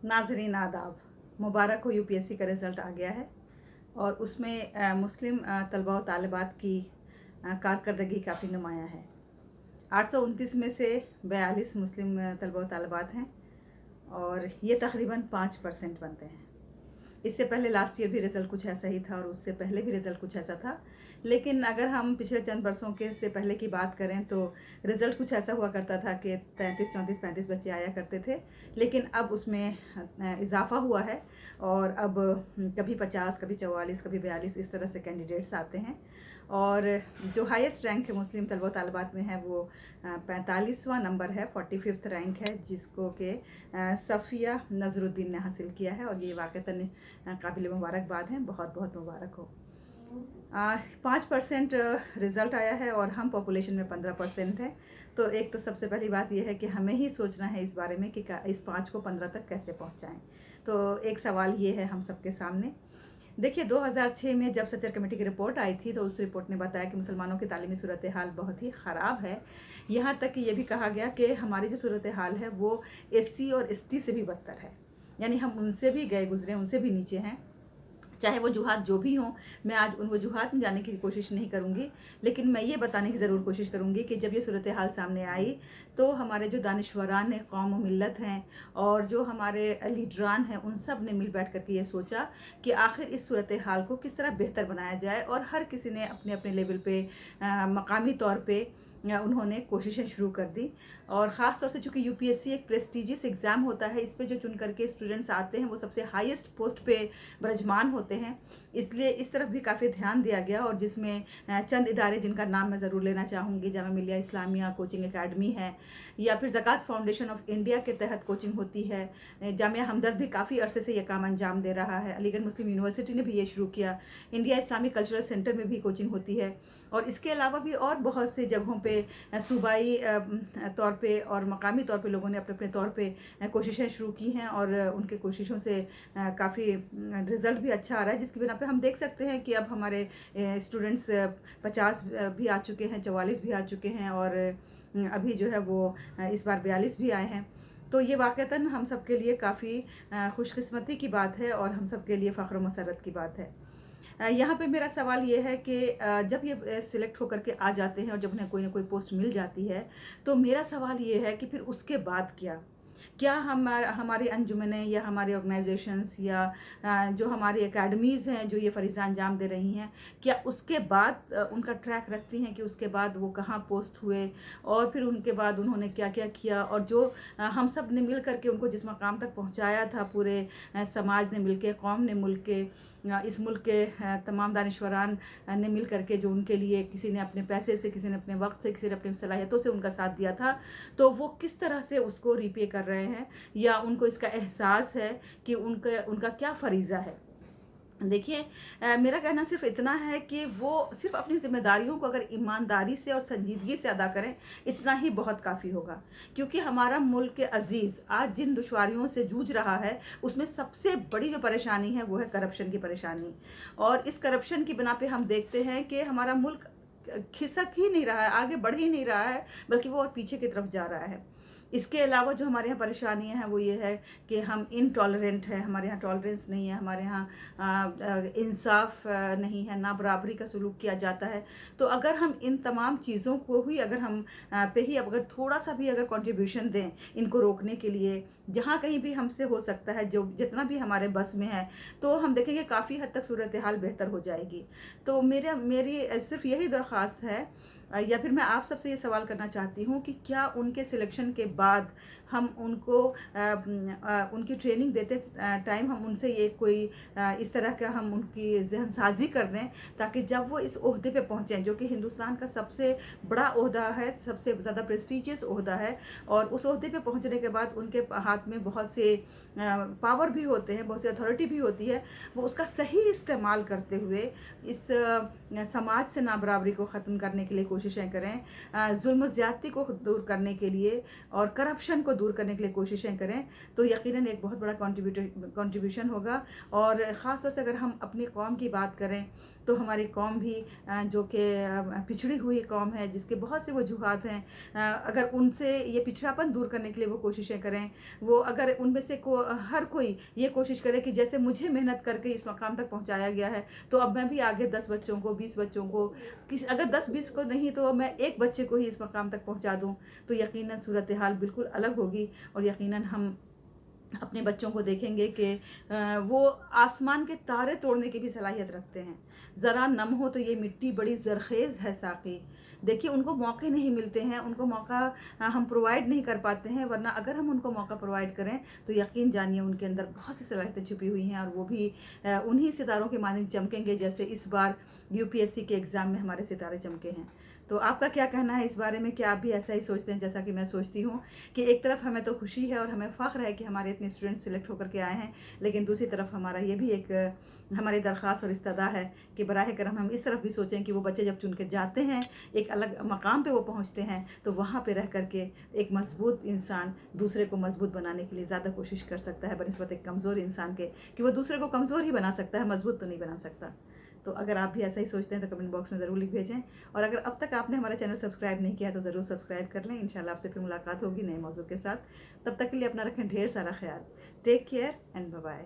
नाज़रीन आदाब, मुबारक हो यूपीएससी का रिज़ल्ट आ गया है और उसमें मुस्लिम तलबा व तालिबात की कारकर्दगी काफ़ी नुमायाँ है। 829 में से 42 मुस्लिम तलबा व तालिबात हैं और ये तकरीबन 5% बनते हैं। इससे पहले लास्ट ईयर भी रिज़ल्ट कुछ ऐसा ही था और उससे पहले भी रिज़ल्ट कुछ ऐसा था। लेकिन अगर हम पिछले चंद बरसों के से पहले की बात करें तो रिज़ल्ट कुछ ऐसा हुआ करता था कि 33, 34, 35 बच्चे आया करते थे। लेकिन अब उसमें इजाफ़ा हुआ है और अब कभी 50, कभी 44, कभी 42 इस तरह से कैंडिडेट्स आते हैं। और जो हाईएस्ट रैंक है मुस्लिम तलबा तालिबात में है वो 45वां नंबर है, 45th रैंक है, जिसको कि सफ़िया नज़रुद्दीन ने हासिल किया है और ये वाक़तन काबिल मुबारकबाद हैं। बहुत बहुत मुबारक हो। 5% रिज़ल्ट आया है और हम पॉपुलेशन में 15% है। तो एक तो सबसे पहली बात यह है कि हमें ही सोचना है इस बारे में कि इस 5 को 15 तक कैसे पहुंचाएं। तो एक सवाल ये है हम सबके सामने। देखिए, 2006 में जब सच्चर कमेटी की रिपोर्ट आई थी तो उस रिपोर्ट ने बताया कि मुसलमानों की तालीमी सूरत हाल बहुत ही ख़राब है। यहाँ तक कि ये भी कहा गया कि हमारी जो सूरत हाल है वो एससी और एसटी से भी बदतर है, यानी हम उनसे भी गए गुजरे, उनसे भी नीचे हैं। चाहे वजूहात जो भी हों, मैं आज उन वजूहात में जाने की कोशिश नहीं करूँगी, लेकिन मैं ये बताने की ज़रूर कोशिश करूँगी कि जब ये सूरत हाल सामने आई तो हमारे जो दानिश्वरान कौम व मिल्लत हैं और जो हमारे लीडरान हैं, उन सब ने मिल बैठ करके ये सोचा कि आखिर इस सूरत हाल को किस तरह बेहतर बनाया जाए। और हर किसी ने अपने अपने लेवल पे मकामी तौर पे उन्होंने कोशिशें शुरू कर दी। और ख़ास तौर से चूँकि यूपीएससी एक प्रेस्टिजियस एग्ज़ाम होता है, इस पे जो चुन करके स्टूडेंट्स आते हैं वो सबसे हाईएस्ट पोस्ट पे विराजमान होते हैं, इसलिए इस तरफ भी काफ़ी ध्यान दिया गया। और जिसमें चंद इदारे जिनका नाम मैं ज़रूर लेना चाहूँगी, जामिया मिलिया इस्लामिया कोचिंग एकेडमी है, या फिर ज़कात फाउंडेशन ऑफ इंडिया के तहत कोचिंग होती है। जामिया हमदर्द भी काफ़ी अरसे से ये काम अंजाम दे रहा है। अलीगढ़ मुस्लिम यूनिवर्सिटी ने भी ये शुरू किया। इंडिया इस्लामिक कल्चरल सेंटर में भी कोचिंग होती है। और इसके अलावा भी और बहुत से जगहों पे सूबाई तौर पे और मकामी तौर पे लोगों ने अपने अपने तौर पे कोशिशें शुरू की हैं और उनके कोशिशों से काफ़ी रिज़ल्ट भी अच्छा आ रहा है, जिसकी बिना पे हम देख सकते हैं कि अब हमारे स्टूडेंट्स 50 भी आ चुके हैं, 44 भी आ चुके हैं और अभी जो है वो इस बार 42 भी आए हैं। तो ये वाक़तन हम सब के लिए काफ़ी खुशकिस्मती की बात है और हम सब के लिए फ़ख्र व मसरत की बात है। यहाँ पे मेरा सवाल ये है कि जब ये सिलेक्ट होकर के आ जाते हैं और जब उन्हें कोई ना कोई पोस्ट मिल जाती है, तो मेरा सवाल ये है कि फिर उसके बाद क्या? क्या हमारी अंजुमनें या हमारे ऑर्गेनाइजेशंस या जो हमारी एकेडमीज़ हैं जो ये फ़रीज़ा अंजाम दे रही हैं, क्या उसके बाद उनका ट्रैक रखती हैं कि उसके बाद वो कहाँ पोस्ट हुए और फिर उनके बाद उन्होंने क्या-क्या किया? और जो हम सब ने मिल कर के उनको जिस मकाम तक पहुँचाया था, पूरे समाज ने मिल के, कौम ने मिल के, इस मुल्क के तमाम दानिश्वरान ने मिल कर के जो उनके लिए किसी ने अपने पैसे से, किसी ने अपने वक़्त से, किसी ने अपनी सलाहियतों से उनका साथ दिया था, तो वो किस तरह से उसको रीपे कर रहे हैं या उनको इसका एहसास है कि उनका क्या फ़रीज़ा है। देखिए, मेरा कहना सिर्फ़ इतना है कि वो सिर्फ़ अपनी ज़िम्मेदारियों को अगर ईमानदारी से और संजीदगी से अदा करें, इतना ही बहुत काफ़ी होगा। क्योंकि हमारा मुल्क अज़ीज़ आज जिन दुश्वारियों से जूझ रहा है, उसमें सबसे बड़ी जो परेशानी है वो है करप्शन की परेशानी। और इस करप्शन की बिना पे हम देखते हैं कि हमारा मुल्क खिसक ही नहीं रहा है, आगे बढ़ ही नहीं रहा है, बल्कि वो और पीछे की तरफ जा रहा है। इसके अलावा जो हमारे यहाँ परेशानियाँ हैं वो ये है कि हम इनटॉलरेंट हैं, हमारे यहाँ टॉलरेंस नहीं है, हमारे यहाँ इंसाफ नहीं है, ना बराबरी का सलूक किया जाता है। तो अगर हम इन तमाम चीज़ों को ही अगर हम पे ही अगर थोड़ा सा भी अगर कंट्रीब्यूशन दें इनको रोकने के लिए, जहाँ कहीं भी हमसे हो सकता है, जो जितना भी हमारे बस में है, तो हम देखेंगे काफ़ी हद तक सूरत हाल बेहतर हो जाएगी। तो मेरी सिर्फ यही दरख्वास्त है, या फिर मैं आप सबसे ये सवाल करना चाहती हूँ कि क्या उनके सिलेक्शन के बाद हम उनको उनकी ट्रेनिंग देते टाइम हम उनसे ये कोई इस तरह का हम उनकी ज़हन साजी कर दें, ताकि जब वो इस ओहदे पे पहुँचें जो कि हिंदुस्तान का सबसे बड़ा ओहदा है, सबसे ज़्यादा प्रेस्टीजियस ओहदा है, और उस ओहदे पे पहुँचने के बाद उनके हाथ में बहुत से पावर भी होते हैं, बहुत सी अथॉरिटी भी होती है, वो उसका सही इस्तेमाल करते हुए इस समाज से नाबराबरी को ख़त्म करने के लिए कोशिशें करें, जुल्म ज़्यादती को दूर करने के लिए और करप्शन को दूर करने के लिए कोशिशें करें तो यकीनन एक बहुत बड़ा कंट्रीब्यूशन होगा। और ख़ास तौर से अगर हम अपनी कौम की बात करें तो हमारी कौम भी जो कि पिछड़ी हुई कौम है, जिसके बहुत से वजूहात हैं, अगर उनसे ये पिछड़ापन दूर करने के लिए वो कोशिशें करें, वो अगर उनमें से हर कोई ये कोशिश करे कि जैसे मुझे मेहनत करके इस मकाम तक पहुंचाया गया है तो अब मैं भी आगे 10 बच्चों को, 20 बच्चों को, अगर 10-20 को नहीं तो मैं एक बच्चे को ही इस मकाम तक पहुंचा दूं, तो यकीनन सूरत हाल बिल्कुल अलग होगी। और यकीनन हम अपने बच्चों को देखेंगे कि वो आसमान के तारे तोड़ने की भी सलाहियत रखते हैं। ज़रा नम हो तो ये मिट्टी बड़ी ज़रख़ेज़ है साक़ी। देखिए, उनको मौके नहीं मिलते हैं, उनको मौका हम प्रोवाइड नहीं कर पाते हैं, वरना अगर हम उनको मौका प्रोवाइड करें तो यकीन जानिए उनके अंदर बहुत सी सलाहियतें छुपी हुई हैं, और वो भी उन्हीं सितारों के मानिंद चमकेंगे जैसे इस बार यूपीएससी के एग्ज़ाम में हमारे सितारे चमके हैं। तो आपका क्या कहना है इस बारे में? कि आप भी ऐसा ही सोचते हैं जैसा कि मैं सोचती हूँ कि एक तरफ हमें तो खुशी है और हमें फ़ख्र है कि हमारे इतने स्टूडेंट सिलेक्ट होकर के आए हैं, लेकिन दूसरी तरफ हमारा ये भी एक हमारी दरख्वास्त और इस्तदा है कि बराह करम हम इस तरफ भी सोचें कि वो बच्चे जब चुन के जाते हैं, एक अलग मकाम पे वो पहुँचते हैं, तो वहाँ पे रह कर के एक मजबूत इंसान दूसरे को मजबूत बनाने के लिए ज़्यादा कोशिश कर सकता है बनिस्बत एक कमज़ोर इंसान के, कि वो दूसरे को कमज़ोर ही बना सकता है, मजबूत तो नहीं बना सकता। तो अगर आप भी ऐसा ही सोचते हैं तो कमेंट बॉक्स में ज़रूर लिख भेजें, और अगर अब तक आपने हमारा चैनल सब्सक्राइब नहीं किया है तो ज़रूर सब्सक्राइब कर लें। इंशाल्लाह आपसे फिर मुलाकात होगी नए मौजू के साथ। तब तक के लिए अपना रखें ढेर सारा ख्याल। Take care and bye bye.